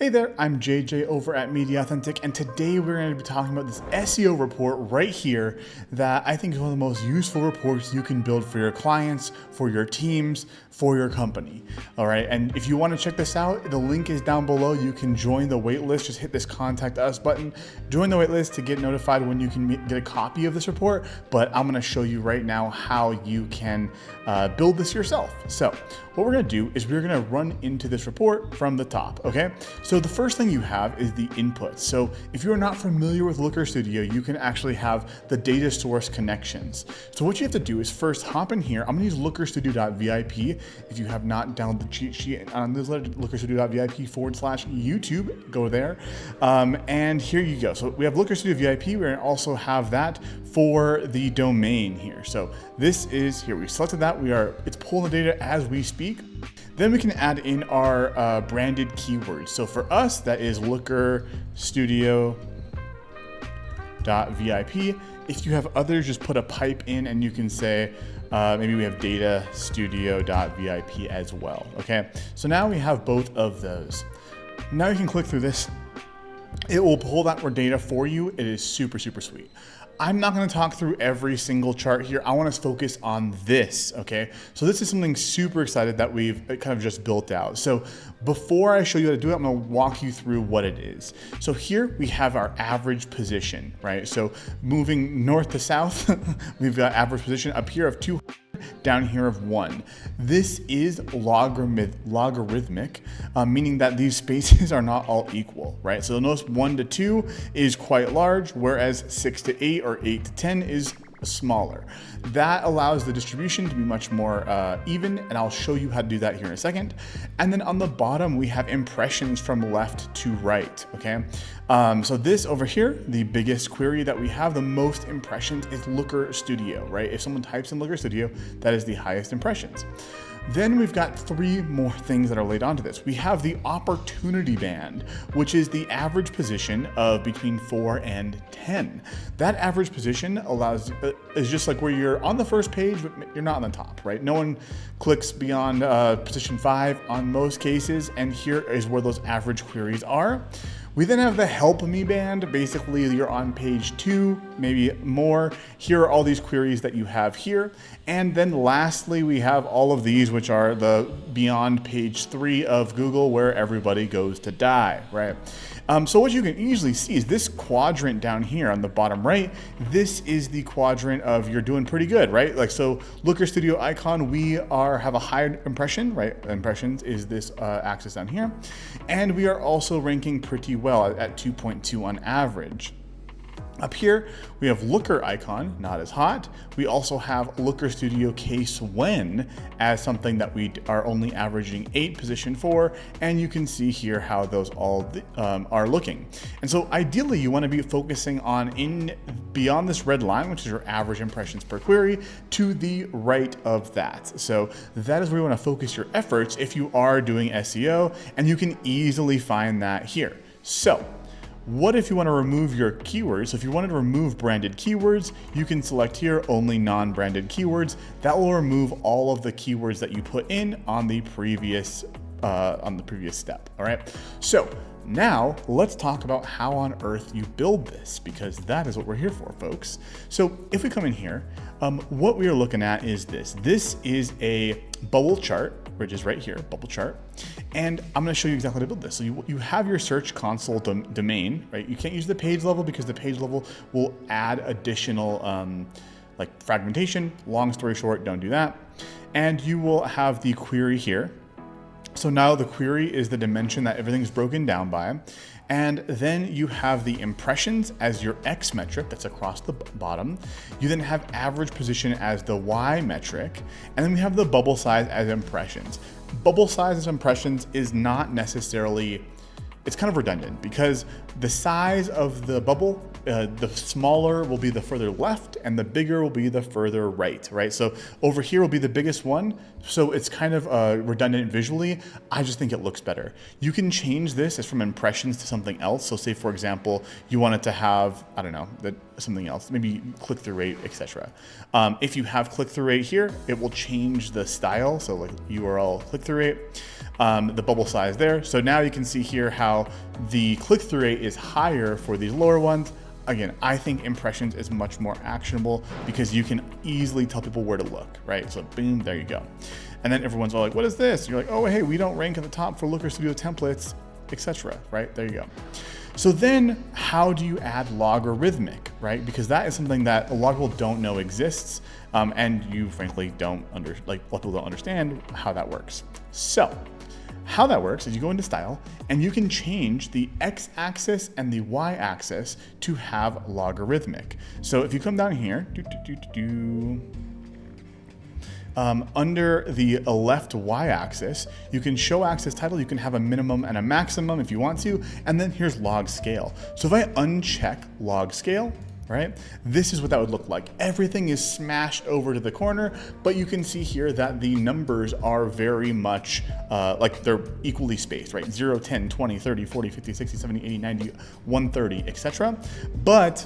Hey there, I'm JJ over at Media Authentic, and today we're going to be talking about this SEO report right here that I think is one of the most useful reports you can build for your clients, for your teams, for your company. All right, and if you want to check this out, the link is down below. You can join the waitlist. Just hit this Contact Us button, join the waitlist to get notified when you can get a copy of this report. But I'm going to show you right now how you can build this yourself. So what we're going to do is we're going to run into this report from the top. Okay. So the first thing you have is the inputs. So if you're not familiar with Looker Studio, you can actually have the data source connections. So what you have to do is first hop in here. I'm going to use lookerstudio.vip. If you have not downloaded the cheat sheet on newsletter, lookerstudio.vip/YouTube, go there. And here you go. So we have Looker Studio VIP. We're going to also have that for the domain here. So this is here. We selected that. It's pulling the data as we speak. Then we can add in our branded keywords. So for us, that is lookerstudio.vip. If you have others, just put a pipe in and you can say, maybe we have datastudio.vip as well. Okay, so now we have both of those. Now you can click through this. It will pull that data for you. It is super, super sweet. I'm not going to talk through every single chart here. I want to focus on this, okay? So this is something super excited that we've kind of just built out. So before I show you how to do it, I'm going to walk you through what it is. So here we have our average position, right? So moving north to south, we've got average position up here of 200. Down here of 1. This is logarithmic, meaning that these spaces are not all equal, right? So notice 1 to 2 is quite large, whereas 6 to 8 or 8 to 10 is smaller. That allows the distribution to be much more even, and I'll show you how to do that here in a second. And then on the bottom, we have impressions from left to right, okay? So this over here, the biggest query that we have, the most impressions is Looker Studio, right? If someone types in Looker Studio, that is the highest impressions. Then we've got 3 more things that are laid onto this. We have the opportunity band, which is the average position of between 4 and 10. That average position is just like where you're on the first page, but you're not on the top, right? No one clicks beyond position 5 on most cases, and here is where those average queries are. We then have the help me band. Basically, you're on page 2, maybe more. Here are all these queries that you have here. And then lastly, we have all of these, which are the beyond page 3 of Google, where everybody goes to die, right? So what you can easily see is this quadrant down here on the bottom right. This is the quadrant of you're doing pretty good, right? Like, so Looker Studio icon, we have a higher impression, right? Impressions is this axis down here. And we are also ranking pretty well at 2.2 on average. Up here, we have Looker icon, not as hot. We also have Looker Studio case when as something that we are only averaging 8 position for, and you can see here how those all are looking. And so ideally, you want to be focusing on beyond this red line, which is your average impressions per query, to the right of that. So that is where you want to focus your efforts if you are doing SEO, and you can easily find that here. So what if you want to remove your keywords? So if you wanted to remove branded keywords, you can select here only non-branded keywords. That will remove all of the keywords that you put in on the previous step. All right. So now let's talk about how on earth you build this, because that is what we're here for, folks. So if we come in here, what we are looking at is this. This is a bubble chart, which is right here, bubble chart. And I'm going to show you exactly how to build this. So you have your search console domain, right? You can't use the page level because the page level will add additional like fragmentation. Long story short, don't do that. And you will have the query here. So now the query is the dimension that everything's broken down by. And then you have the impressions as your X metric, that's across the bottom. You then have average position as the Y metric. And then we have the bubble size as impressions. Bubble size as impressions is not necessarily, it's kind of redundant because the size of the bubble, the smaller will be the further left and the bigger will be the further right, right? So over here will be the biggest one. So it's kind of redundant visually. I just think it looks better. You can change this as from impressions to something else. So say, for example, you want it to have, I don't know, something else, maybe click-through rate, etc. If you have click-through rate here, it will change the style. So like URL click-through rate. the bubble size there. So now you can see here how the click-through rate is higher for these lower ones. Again, I think impressions is much more actionable because you can easily tell people where to look, right? So boom, there you go. And then everyone's all like, what is this? You're like, oh, hey, we don't rank at the top for Looker Studio templates, etc. Right? There you go. So then how do you add logarithmic, right? Because that is something that a lot of people don't know exists, and you frankly don't a lot of people don't understand how that works. So how that works is you go into style and you can change the x-axis and the y-axis to have logarithmic. So if you come down here, under the left y-axis, you can show axis title, you can have a minimum and a maximum if you want to, and then here's log scale. So if I uncheck log scale, right, this is what that would look like. Everything is smashed over to the corner, but you can see here that the numbers are very much like they're equally spaced, right? 0, 10, 20, 30, 40, 50, 60, 70, 80, 90, 130, etc. But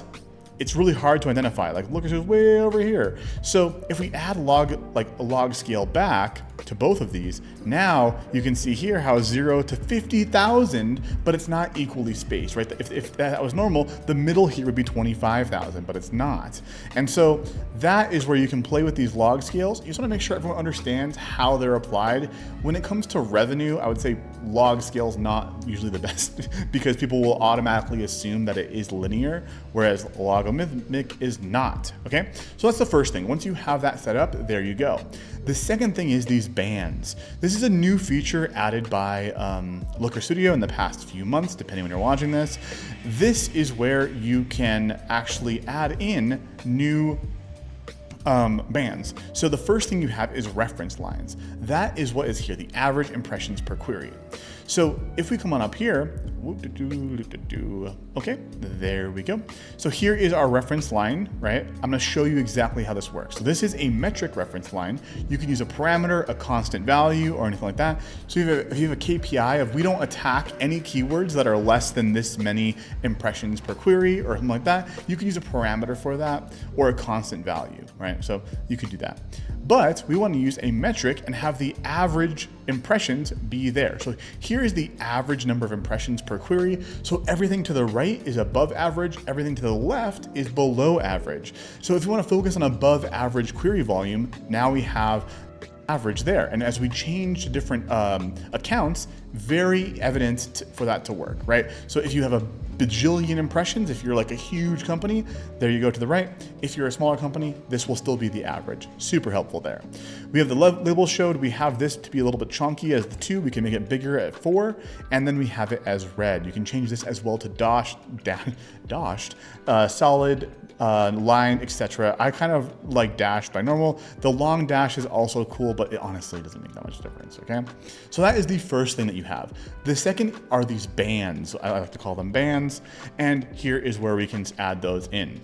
it's really hard to identify. Like, look, it's way over here. So if we add a log scale back to both of these, now you can see here how 0 to 50,000, but it's not equally spaced, right? If that was normal, the middle here would be 25,000, but it's not. And so that is where you can play with these log scales. You just want to make sure everyone understands how they're applied. When it comes to revenue, I would say log scale is not usually the best because people will automatically assume that it is linear, whereas logarithmic is not, okay? So that's the first thing. Once you have that set up, there you go. The second thing is these bands. This is a new feature added by Looker Studio in the past few months, depending when you're watching this. This is where you can actually add in new bands. So the first thing you have is reference lines. That is what is here, the average impressions per query. So if we come on up here, okay, there we go. So here is our reference line, right? I'm gonna show you exactly how this works. So this is a metric reference line. You can use a parameter, a constant value, or anything like that. So if you have a KPI of we don't attack any keywords that are less than this many impressions per query or something like that, you can use a parameter for that or a constant value, right? So you could do that. But we want to use a metric and have the average impressions be there. So here is the average number of impressions per query. So everything to the right is above average, everything to the left is below average. So if you want to focus on above average query volume, now we have average there. And as we change to different accounts, very evident for that to work, right? So if you have a bajillion impressions, if you're like a huge company, there you go to the right. If you're a smaller company, this will still be the average. Super helpful there. We have the label showed. We have this to be a little bit chunky as the 2. We can make it bigger at 4, and then we have it as red. You can change this as well to dashed, solid, line, etc. I kind of like dashed by normal. The long dash is also cool, but it honestly doesn't make that much difference, okay? So that is the first thing that you have. The second are these bands. I like to call them bands. And here is where we can add those in.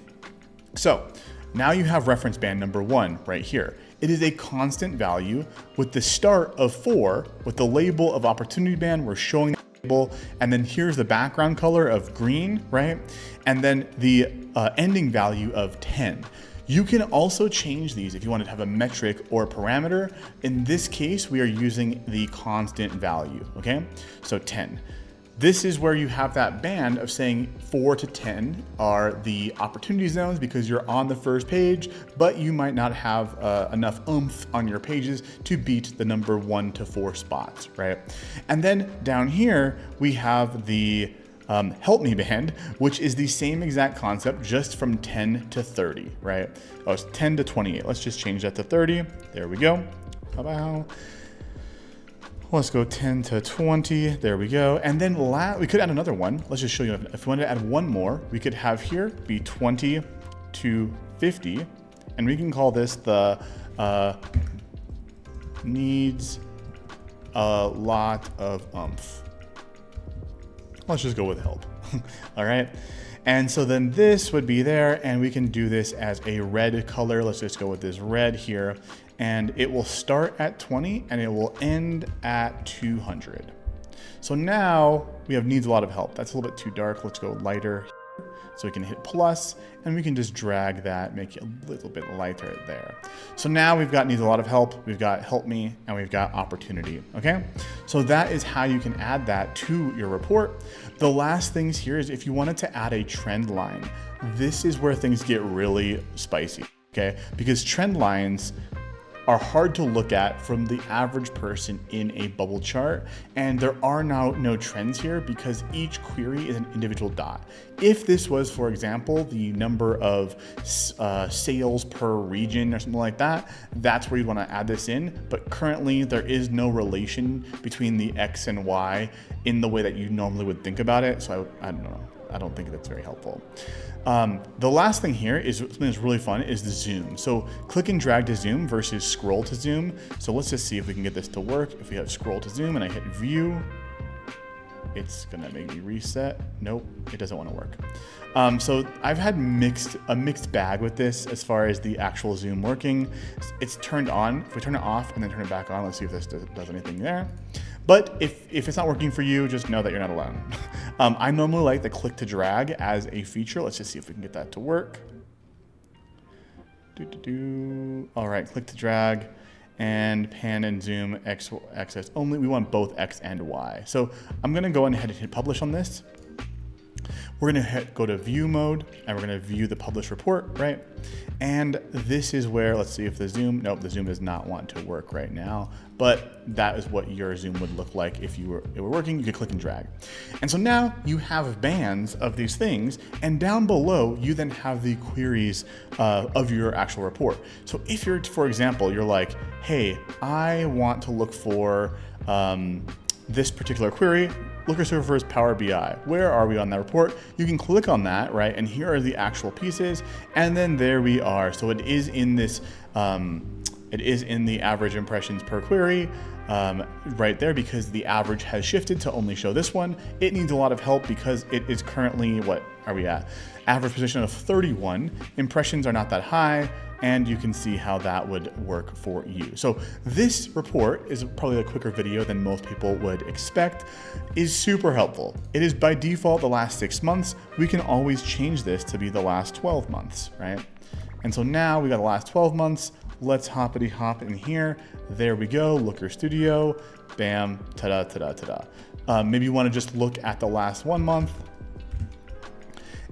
So now you have reference band number 1 right here. It is a constant value with the start of 4 with the label of opportunity band. We're showing the label, and then here's the background color of green, right? And then the ending value of 10. You can also change these if you want to have a metric or a parameter. In this case, we are using the constant value, okay? So 10. This is where you have that band of saying 4 to 10 are the opportunity zones because you're on the first page, but you might not have enough oomph on your pages to beat the number 1 to 4 spots, right? And then down here, we have the help me band, which is the same exact concept, just from 10 to 30, right? Oh, it's 10 to 28. Let's just change that to 30. There we go. Bow. Let's go 10 to 20. There we go. And then we could add another one. Let's just show you. If we wanted to add one more, we could have here be 20 to 50. And we can call this the needs a lot of oomph. Let's just go with help. All right. And so then this would be there, and we can do this as a red color. Let's just go with this red here. And it will start at 20 and it will end at 200. So now we have needs a lot of help. That's a little bit too dark. Let's go lighter. So we can hit plus and we can just drag that, make it a little bit lighter there. So now we've got needs a lot of help. We've got help me and we've got opportunity. Okay. So that is how you can add that to your report. The last things here is if you wanted to add a trend line, this is where things get really spicy. Okay. Because trend lines are hard to look at from the average person in a bubble chart. And there are now no trends here because each query is an individual dot. If this was, for example, the number of sales per region or something like that, that's where you'd want to add this in. But currently there is no relation between the X and Y in the way that you normally would think about it. So I don't know. I don't think that's very helpful. The last thing here is something that's really fun is the zoom. So click and drag to zoom versus scroll to zoom. So let's just see if we can get this to work. If we have scroll to zoom and I hit view, it's gonna make me reset. Nope, it doesn't want to work. So I've had a mixed bag with this as far as the actual zoom working. It's turned on. If we turn it off and then turn it back on, let's see if this does anything there. But if it's not working for you, just know that you're not alone. I normally like the click to drag as a feature. Let's just see if we can get that to work. All right, click to drag and pan and zoom X only. We want both X and Y. So I'm gonna go ahead and hit publish on this. We're gonna go to view mode and we're gonna view the published report, right? And this is where, let's see if the zoom, nope, the zoom does not want to work right now, but that is what your zoom would look like if it were working. You could click and drag. And so now you have bands of these things, and down below, you then have the queries of your actual report. So if you're, for example, you're like, hey, I want to look for this particular query, Looker Servers Power BI. Where are we on that report? You can click on that, right? And here are the actual pieces. And then there we are. So it is in this, it is in the average impressions per query right there because the average has shifted to only show this one. It needs a lot of help because it is currently, what are we at? Average position of 31. Impressions are not that high. And you can see how that would work for you. So this report is probably a quicker video than most people would expect, is super helpful. It is by default the last 6 months. We can always change this to be the last 12 months, right? And so now we got the last 12 months. Let's hoppity hop in here. There we go, Looker Studio, bam, ta-da, ta-da, ta-da. Maybe you wanna just look at the last 1 month,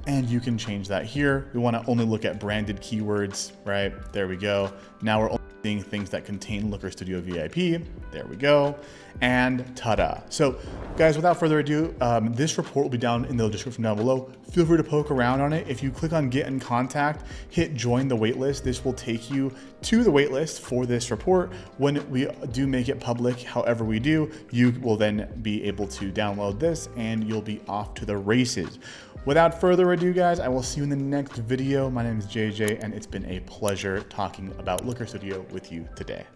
and you can change that here. We want to only look at branded keywords, right? There we go. Now we're only seeing things that contain Looker Studio VIP. There we go. And ta-da. So guys, without further ado, this report will be down in the description down below. Feel free to poke around on it. If you click on get in contact, hit join the waitlist. This will take you to the waitlist for this report. When we do make it public, however we do, you will then be able to download this and you'll be off to the races. Without further ado, guys, I will see you in the next video. My name is JJ, and it's been a pleasure talking about Looker Studio with you today.